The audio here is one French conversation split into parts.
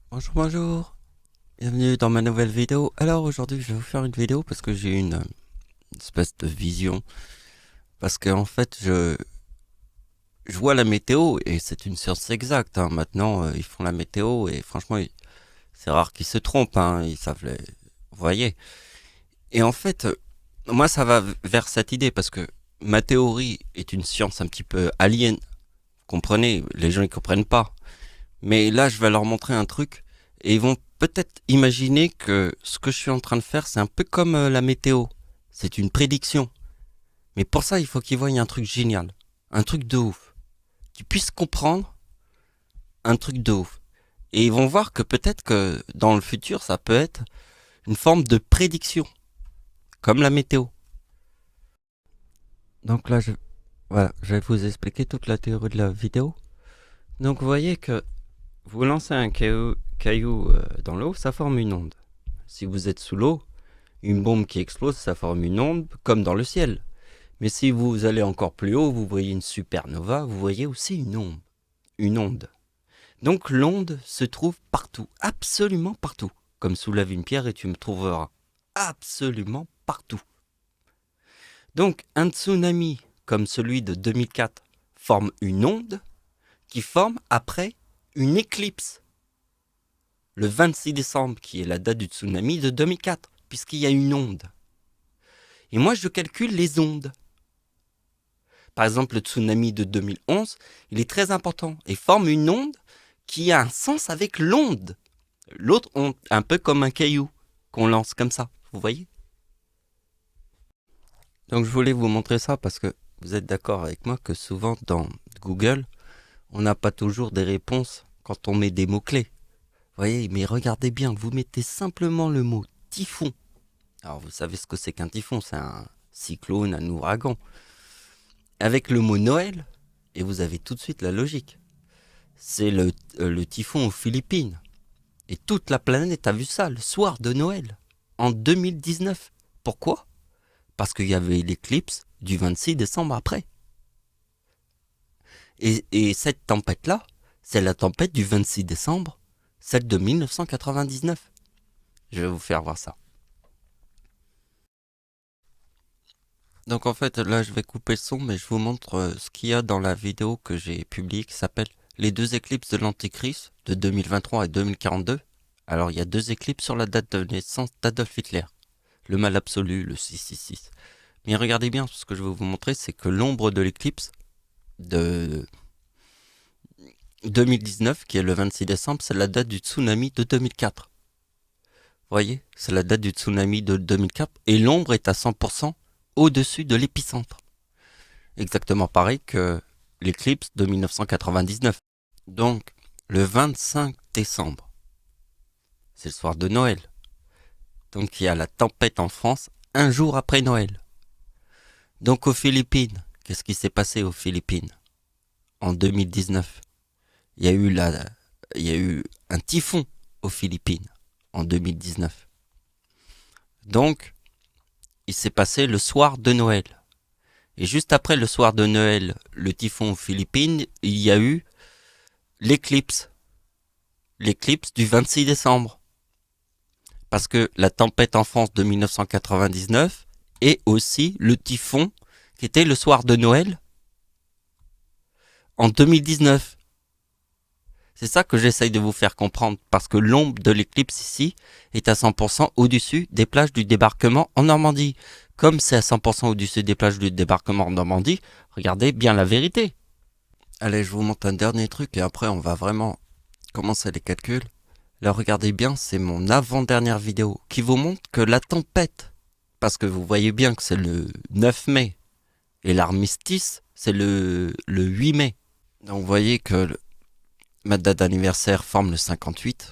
Bonjour, bonjour, bienvenue dans ma nouvelle vidéo. Alors aujourd'hui je vais vous faire une vidéo parce que j'ai une espèce de vision. Parce qu'en fait je vois la météo et c'est une science exacte, hein. Maintenant ils font la météo et franchement c'est rare qu'ils se trompent, hein. Ils savent les... Vous voyez. Et en fait moi ça va vers cette idée parce que ma théorie est une science un petit peu alien. Vous comprenez, les gens ils comprennent pas. Mais là, je vais leur montrer un truc et ils vont peut-être imaginer que ce que je suis en train de faire, c'est un peu comme la météo. C'est une prédiction. Mais pour ça, il faut qu'ils voient un truc génial. Un truc de ouf. Qu'ils puissent comprendre un truc de ouf. Et ils vont voir que peut-être que dans le futur, ça peut être une forme de prédiction. Comme la météo. Donc là, voilà, je vais vous expliquer toute la théorie de la vidéo. Donc vous voyez que vous lancez un caillou dans l'eau, ça forme une onde. Si vous êtes sous l'eau, une bombe qui explose, ça forme une onde comme dans le ciel. Mais si vous allez encore plus haut, vous voyez une supernova, vous voyez aussi une onde. Une onde. Donc l'onde se trouve partout, absolument partout. Comme soulève une pierre et tu me trouveras. Absolument partout. Donc un tsunami comme celui de 2004 forme une onde qui forme après une éclipse. Le 26 décembre, qui est la date du tsunami de 2004, puisqu'il y a une onde. Et moi, je calcule les ondes. Par exemple, le tsunami de 2011, il est très important et forme une onde qui a un sens avec l'onde. L'autre onde, un peu comme un caillou qu'on lance comme ça, vous voyez. Donc je voulais vous montrer ça parce que vous êtes d'accord avec moi que souvent dans Google, on n'a pas toujours des réponses quand on met des mots-clés. Vous voyez, mais regardez bien, vous mettez simplement le mot typhon. Alors vous savez ce que c'est qu'un typhon, c'est un cyclone, un ouragan. Avec le mot Noël, et vous avez tout de suite la logique. C'est le typhon aux Philippines. Et toute la planète a vu ça le soir de Noël, en 2019. Pourquoi? Parce qu'il y avait l'éclipse du 26 décembre après. Et cette tempête-là, c'est la tempête du 26 décembre, celle de 1999. Je vais vous faire voir ça. Donc en fait, là je vais couper le son, mais je vous montre ce qu'il y a dans la vidéo que j'ai publiée qui s'appelle Les deux éclipses de l'Antéchrist de 2023 et 2042. Alors il y a deux éclipses sur la date de naissance d'Adolf Hitler. Le mal absolu, le 666. Mais regardez bien, ce que je vais vous montrer, c'est que l'ombre de l'éclipse de 2019, qui est le 26 décembre, c'est la date du tsunami de 2004. Vous voyez, c'est la date du tsunami de 2004, et l'ombre est à 100% au-dessus de l'épicentre. Exactement pareil que l'éclipse de 1999. Donc, le 25 décembre, c'est le soir de Noël. Donc, il y a la tempête en France un jour après Noël. Donc, aux Philippines, qu'est-ce qui s'est passé aux Philippines en 2019? Il y a eu il y a eu un typhon aux Philippines en 2019. Donc, il s'est passé le soir de Noël. Et juste après le soir de Noël, le typhon aux Philippines, il y a eu l'éclipse. L'éclipse du 26 décembre. Parce que la tempête en France de 1999 et aussi le typhon qui était le soir de Noël en 2019. C'est ça que j'essaye de vous faire comprendre parce que l'ombre de l'éclipse ici est à 100% au-dessus des plages du débarquement en Normandie. Comme c'est à 100% au-dessus des plages du débarquement en Normandie, regardez bien la vérité. Allez, je vous montre un dernier truc et après on va vraiment commencer les calculs. Là, regardez bien, c'est mon avant-dernière vidéo qui vous montre que la tempête, parce que vous voyez bien que c'est le 9 mai et l'armistice, c'est le 8 mai. Donc, vous voyez que ma date d'anniversaire forme le 58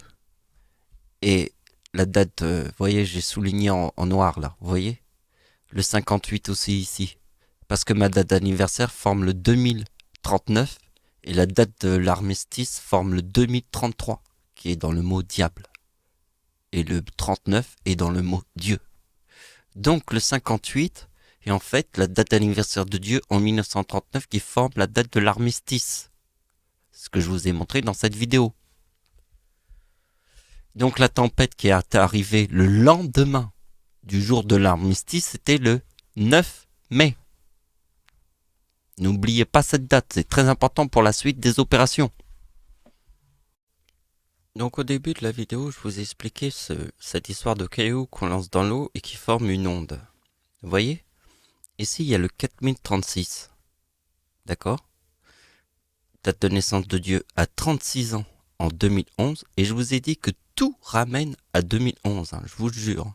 et la date, vous voyez, j'ai souligné en noir là, vous voyez, le 58 aussi ici, parce que ma date d'anniversaire forme le 2039 et la date de l'armistice forme le 2033, qui est dans le mot diable. Et le 39 est dans le mot Dieu. Donc le 58 est en fait la date d'anniversaire de Dieu en 1939 qui forme la date de l'armistice. Ce que je vous ai montré dans cette vidéo. Donc la tempête qui est arrivée le lendemain du jour de l'armistice, c'était le 9 mai. N'oubliez pas cette date, c'est très important pour la suite des opérations. Donc au début de la vidéo, je vous ai expliqué cette histoire de cailloux qu'on lance dans l'eau et qui forment une onde. Vous voyez? Ici, il y a le 4036. D'accord? Date de naissance de Dieu à 36 ans en 2011. Et je vous ai dit que tout ramène à 2011, hein, je vous le jure.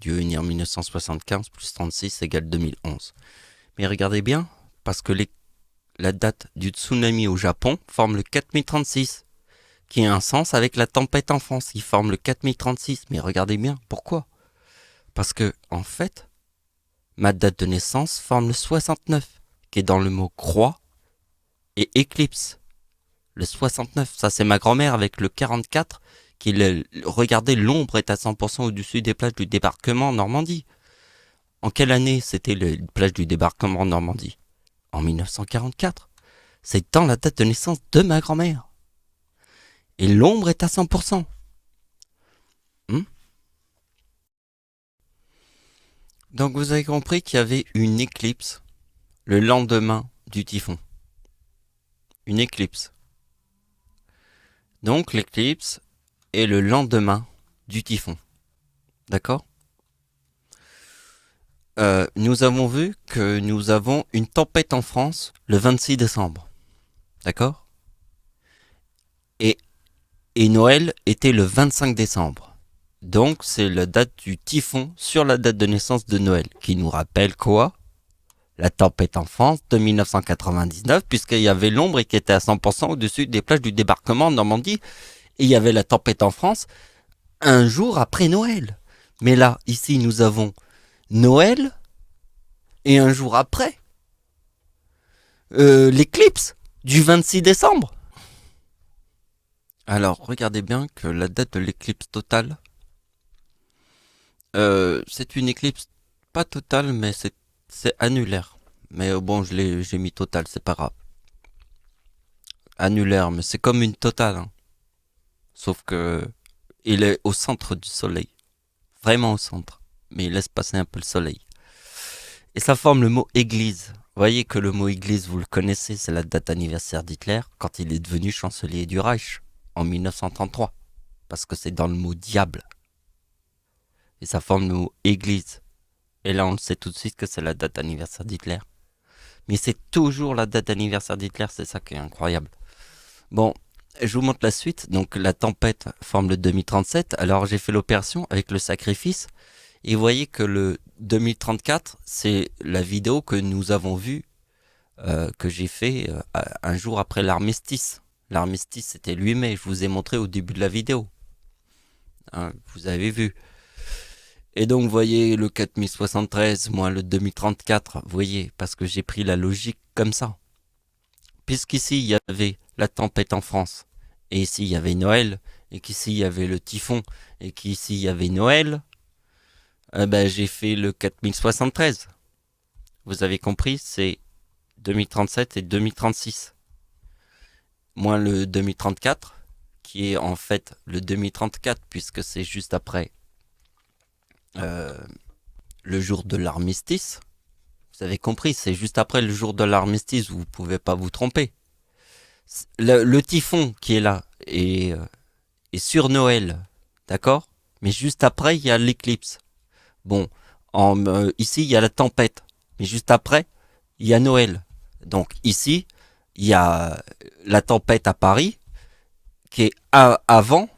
Dieu est né en 1975 plus 36 égale 2011. Mais regardez bien, parce que la date du tsunami au Japon forme le 4036, qui a un sens avec la tempête en France, qui forme le 4036. Mais regardez bien, pourquoi? Parce que, en fait, ma date de naissance forme le 69, qui est dans le mot croix et éclipse. Le 69, ça c'est ma grand-mère avec le 44, regardez, l'ombre est à 100% au-dessus des plages du débarquement en Normandie. En quelle année c'était les plages du débarquement en Normandie? En 1944. C'est dans la date de naissance de ma grand-mère. Et l'ombre est à 100%. Donc vous avez compris qu'il y avait une éclipse le lendemain du typhon. Une éclipse. Donc l'éclipse est le lendemain du typhon. D'accord? Nous avons vu que nous avons une tempête en France le 26 décembre. D'accord? Et Noël était le 25 décembre. Donc c'est la date du typhon sur la date de naissance de Noël. Qui nous rappelle quoi? La tempête en France de 1999, puisqu'il y avait l'ombre et qui était à 100% au-dessus des plages du débarquement en Normandie. Et il y avait la tempête en France un jour après Noël. Mais là, ici, nous avons Noël et un jour après l'éclipse du 26 décembre. Alors, regardez bien que la date de l'éclipse totale, c'est une éclipse pas totale, mais c'est annulaire. Mais bon, j'ai mis totale, c'est pas grave. Annulaire, mais c'est comme une totale. Hein. Sauf que il est au centre du soleil. Vraiment au centre. Mais il laisse passer un peu le soleil. Et ça forme le mot église. Vous voyez que le mot église, vous le connaissez, c'est la date anniversaire d'Hitler quand il est devenu chancelier du Reich en 1933. Parce que c'est dans le mot diable. Et ça forme le mot église. Et là, on le sait tout de suite que c'est la date anniversaire d'Hitler. Mais c'est toujours la date anniversaire d'Hitler, c'est ça qui est incroyable. Bon, je vous montre la suite. Donc la tempête forme le 2037. Alors j'ai fait l'opération avec le sacrifice. Et vous voyez que le 2034, c'est la vidéo que nous avons vue, que j'ai fait un jour après l'armistice. L'armistice, c'était le 8 mai, je vous ai montré au début de la vidéo. Hein, vous avez vu. Et donc, vous voyez le 4073 moins le 2034, vous voyez, parce que j'ai pris la logique comme ça. Puisqu'ici, il y avait la tempête en France, et ici, il y avait Noël, et qu'ici, il y avait le typhon, et qu'ici, il y avait Noël, j'ai fait le 4073. Vous avez compris, c'est 2037 et 2036. Moins le 2034, qui est en fait le 2034, puisque c'est juste après le jour de l'armistice. Vous avez compris, c'est juste après le jour de l'armistice, vous ne pouvez pas vous tromper. Le typhon qui est là est sur Noël, d'accord? Mais juste après, il y a l'éclipse. Bon, ici, il y a la tempête. Mais juste après, il y a Noël. Donc ici, il y a la tempête à Paris, qui est avant.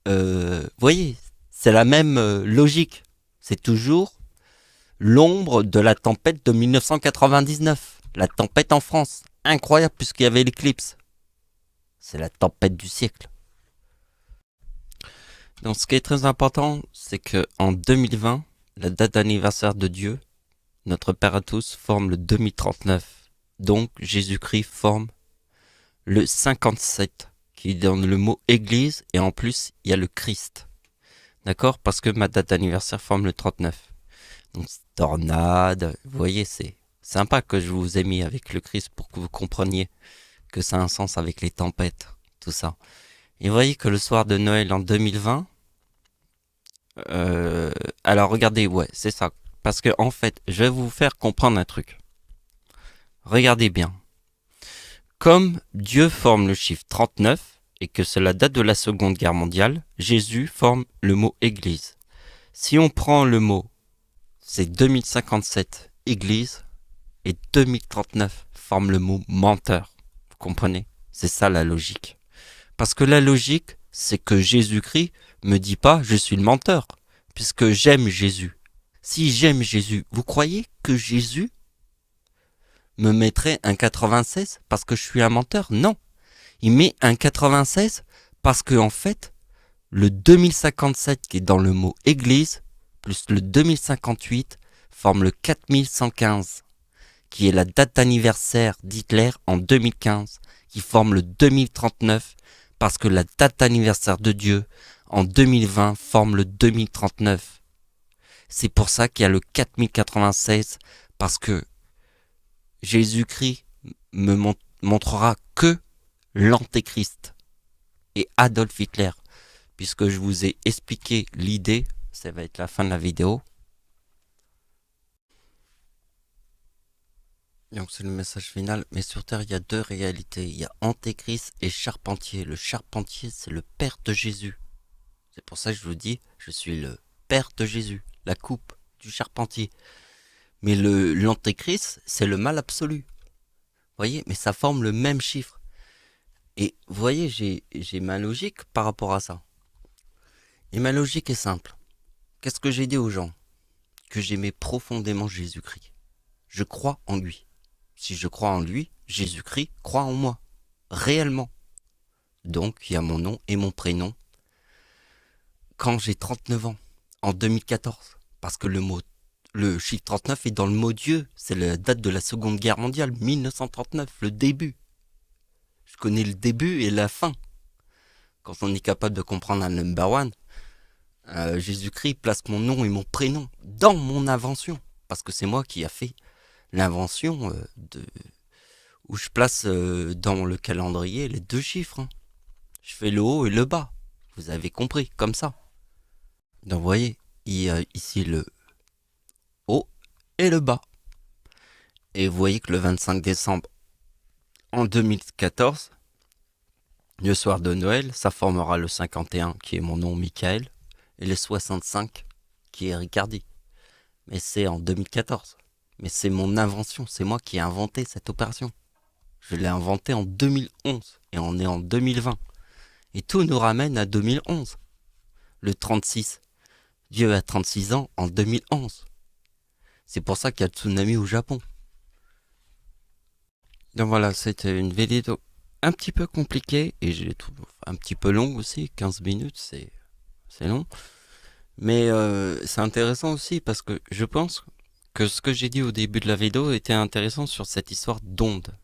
Vous voyez, c'est la même logique. C'est toujours l'ombre de la tempête de 1999. La tempête en France. Incroyable puisqu'il y avait l'éclipse. C'est la tempête du siècle. Donc ce qui est très important, c'est que en 2020, la date d'anniversaire de Dieu, notre Père à tous, forme le 2039. Donc Jésus-Christ forme le 57, qui donne le mot Église, et en plus, il y a le Christ. D'accord? Parce que ma date d'anniversaire forme le 39. Donc tornade, vous voyez, c'est sympa que je vous ai mis avec le Christ pour que vous compreniez que ça a un sens avec les tempêtes, tout ça. Et vous voyez que le soir de Noël en 2020, alors regardez, ouais, c'est ça. Parce que en fait, je vais vous faire comprendre un truc. Regardez bien. Comme Dieu forme le chiffre 39 et que c'est la date de la Seconde Guerre mondiale, Jésus forme le mot Église. Si on prend le mot, c'est 2057 Église et 2039 forme le mot menteur. Vous comprenez? C'est ça la logique. Parce que la logique, c'est que Jésus-Christ me dit pas je suis le menteur, puisque j'aime Jésus. Si j'aime Jésus, vous croyez que Jésus me mettrait un 96 parce que je suis un menteur? Non. Il met un 96 parce que en fait, le 2057 qui est dans le mot église, plus le 2058 forme le 4115, qui est la date d'anniversaire d'Hitler en 2015, qui forme le 2039 parce que la date d'anniversaire de Dieu en 2020 forme le 2039. C'est pour ça qu'il y a le 4096, parce que Jésus-Christ me montrera que l'Antéchrist et Adolf Hitler, puisque je vous ai expliqué l'idée, ça va être la fin de la vidéo. Donc c'est le message final, mais sur Terre il y a deux réalités, il y a Antéchrist et Charpentier. Le Charpentier c'est le père de Jésus. C'est pour ça que je vous dis, je suis le père de Jésus, la coupe du Charpentier. Mais l'Antéchrist c'est le mal absolu. Vous voyez, mais ça forme le même chiffre. Et vous voyez, j'ai ma logique par rapport à ça. Et ma logique est simple. Qu'est-ce que j'ai dit aux gens? Que j'aimais profondément Jésus-Christ. Je crois en lui. Si je crois en lui, Jésus-Christ croit en moi. Réellement. Donc, il y a mon nom et mon prénom. Quand j'ai 39 ans, en 2014, parce que le chiffre 39 est dans le mot Dieu. C'est la date de la Seconde Guerre mondiale, 1939, le début. Je connais le début et la fin. Quand on est capable de comprendre un number one, Jésus-Christ place mon nom et mon prénom dans mon invention. Parce que c'est moi qui a fait l'invention où je place dans le calendrier les deux chiffres. Hein. Je fais le haut et le bas. Vous avez compris, comme ça. Donc vous voyez, il y a ici le haut et le bas. Et vous voyez que le 25 décembre en 2014, le soir de Noël, ça formera le 51 qui est mon nom Michael et le 65 qui est Ricardi. Mais c'est en 2014. Mais c'est mon invention, c'est moi qui ai inventé cette opération. Je l'ai inventée en 2011 et on est en 2020. Et tout nous ramène à 2011. Le 36. Dieu a 36 ans en 2011. C'est pour ça qu'il y a le tsunami au Japon. Donc voilà, c'était une vidéo un petit peu compliquée et j'ai trouvé un petit peu longue aussi. 15 minutes, c'est long. Mais c'est intéressant aussi parce que je pense que ce que j'ai dit au début de la vidéo était intéressant sur cette histoire d'onde.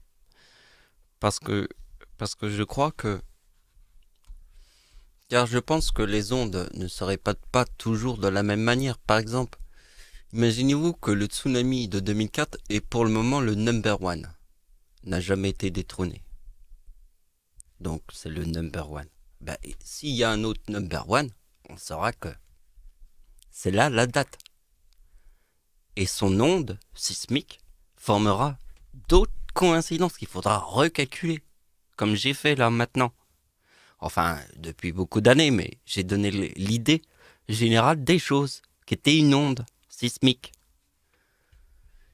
Parce que je crois que... Car je pense que les ondes ne se répètent pas toujours de la même manière. Par exemple, imaginez-vous que le tsunami de 2004 est pour le moment le number one. N'a jamais été détrôné. Donc c'est le number one. Ben, s'il y a un autre number one, on saura que c'est là la date. Et son onde sismique formera d'autres coïncidences qu'il faudra recalculer, comme j'ai fait là maintenant. Enfin, depuis beaucoup d'années, mais j'ai donné l'idée générale des choses, qui était une onde sismique.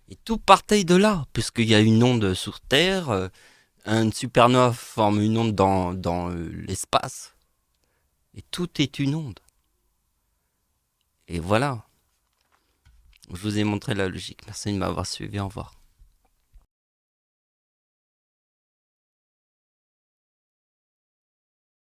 Et tout partait de là, puisqu'il y a une onde sur Terre, une supernova forme une onde dans l'espace, et tout est une onde. Et voilà. Je vous ai montré la logique. Merci de m'avoir suivi. Au revoir.